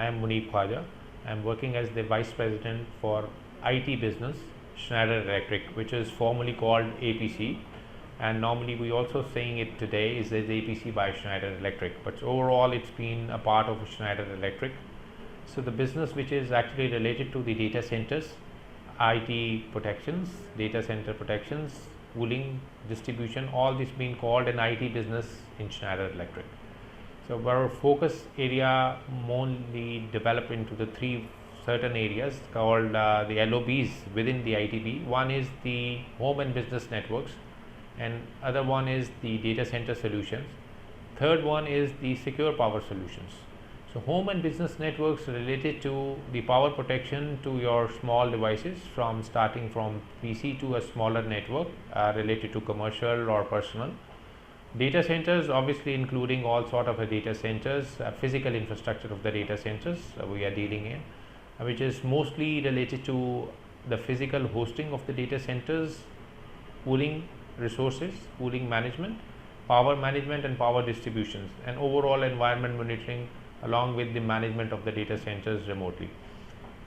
am Munib Khawaja. I am working as the Vice President for IT business, Schneider Electric, which is formerly called APC, and normally we also saying it today is as APC by Schneider Electric, but overall it's been a part of Schneider Electric. So the business which is actually related to the data centers, IT protections, data center protections, cooling, distribution, all this being called an IT business in Schneider Electric. So our focus area mainly developed into the three certain areas called the LOBs within the ITB. One is the home and business networks, and other one is the data center solutions. Third one is the secure power solutions. So home and business networks related to the power protection to your small devices, from starting from PC to a smaller network related to commercial or personal. Data centers, obviously including all sort of data centers, physical infrastructure of the data centers we are dealing in, which is mostly related to the physical hosting of the data centers, cooling resources, cooling management, power management and power distributions, and overall environment monitoring along with the management of the data centers remotely.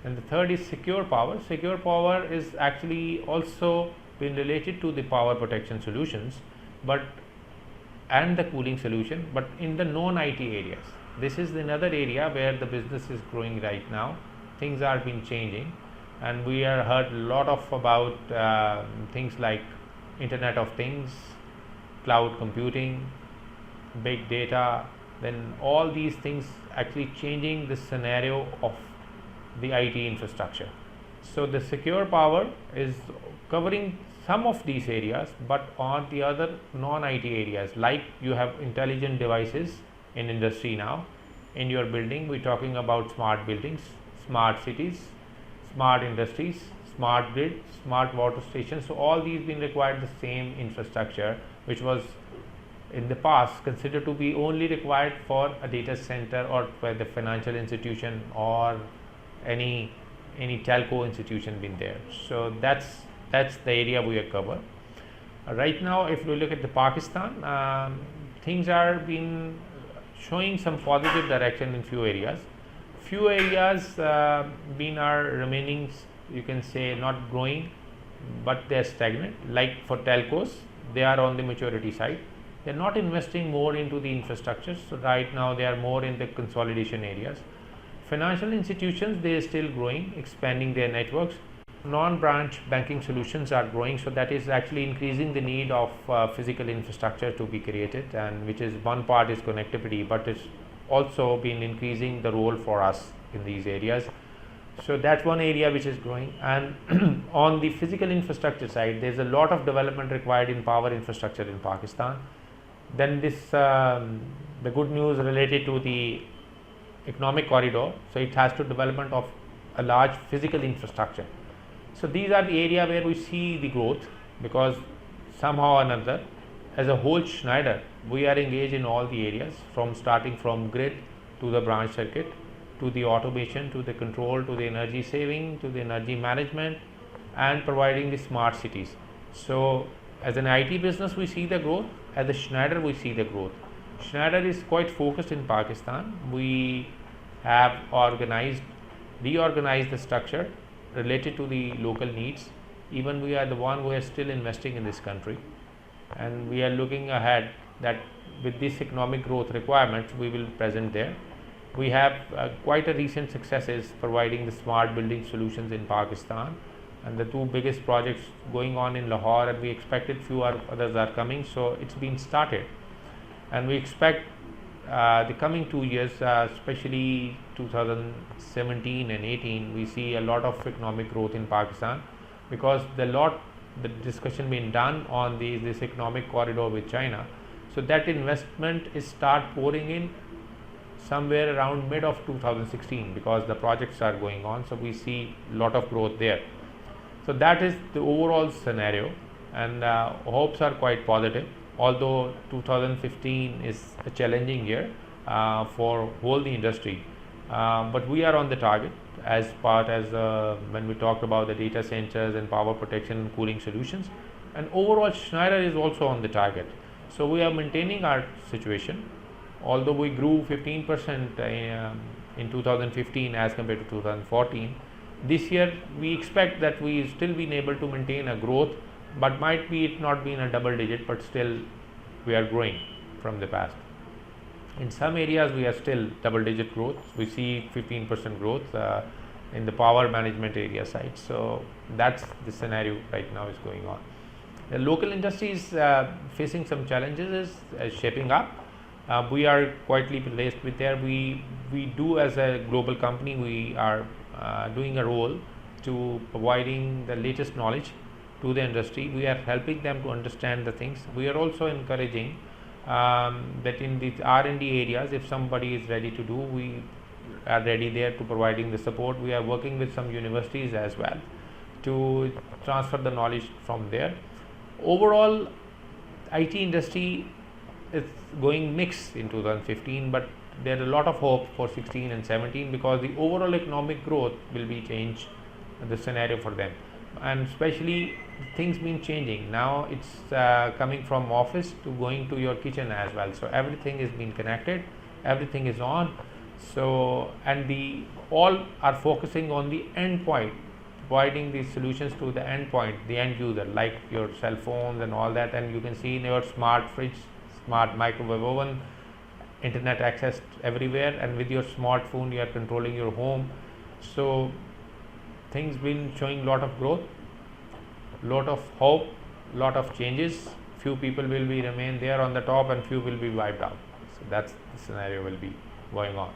And the third is secure power. Secure power is actually also been related to the power protection solutions, and the cooling solution, but in the non-IT areas. This is another area where the business is growing right now. Things are been changing, and we are heard a lot of about things like Internet of Things, cloud computing, big data. Then all these things actually changing the scenario of the IT infrastructure. So the secure power is covering some of these areas, but on the other non-IT areas, like you have intelligent devices in industry now. In your building, we're talking about smart buildings, smart cities, smart industries, smart grid, smart water stations. So all these been required the same infrastructure, which was in the past considered to be only required for a data center or for the financial institution or any telco institution been there. So that's the area we are cover. Right now, if we look at the Pakistan, things are been showing some positive direction in few areas. Few areas been are remaining, you can say, not growing, but they are stagnant. Like for telcos, they are on the maturity side. They are not investing more into the infrastructure. So right now they are more in the consolidation areas. Financial institutions, they are still growing, expanding their networks. Non-branch banking solutions are growing, so that is actually increasing the need of physical infrastructure to be created, and which is one part is connectivity, but it's also been increasing the role for us in these areas. So that's one area which is growing. And on the physical infrastructure side, there's a lot of development required in power infrastructure in Pakistan. Then this the good news related to the economic corridor, so it has to development of a large physical infrastructure. So these are the area where we see the growth, because somehow or another, as a whole Schneider, we are engaged in all the areas, from starting from grid to the branch circuit, to the automation, to the control, to the energy saving, to the energy management, and providing the smart cities. So as an IT business, we see the growth. As a Schneider, we see the growth. Schneider is quite focused in Pakistan. We have reorganized the structure related to the local needs. Even we are the one who are still investing in this country, and we are looking ahead that with this economic growth requirements, we will present there. We have quite a recent successes providing the smart building solutions in Pakistan, and the two biggest projects going on in Lahore, and we expected few others are coming. So it's been started, and we expect the coming 2 years, especially 2017 and 18, we see a lot of economic growth in Pakistan, because the discussion being done on this economic corridor with China. So that investment is start pouring in somewhere around mid of 2016, because the projects are going on. So we see a lot of growth there. So that is the overall scenario, and hopes are quite positive. Although 2015 is a challenging year for whole the industry, but we are on the target as when we talked about the data centers and power protection and cooling solutions, and overall Schneider is also on the target. So we are maintaining our situation. although we grew 15% in 2015 as compared to 2014, this year we expect that we still been able to maintain a growth, but might be it not be in a double digit, but still we are growing from the past. In some areas we are still double digit growth. We see 15% growth in the power management area side. So that's the scenario right now is going on. The local industry is facing some challenges is shaping up. We are quietly placed with there. We do, as a global company, we are doing a role to providing the latest knowledge to the industry. We are helping them to understand the things. We are also encouraging that in the R&D areas, if somebody is ready to do, we are ready there to providing the support. We are working with some universities as well to transfer the knowledge from there. Overall, IT industry is going mixed in 2015, but there is a lot of hope for 16 and 17 because the overall economic growth will be changed the scenario for them, and especially things been changing. Now it's coming from office to going to your kitchen as well. So everything is being connected, everything is on. So and the all are focusing on the end point, providing these solutions to the end point, the end user, like your cell phones and all that. And you can see in your smart fridge, smart microwave oven, internet access everywhere, and with your smartphone you are controlling your home. So things been showing lot of growth, lot of hope, lot of changes. Few people will be remain there on the top and few will be wiped out. So that's the scenario will be going on.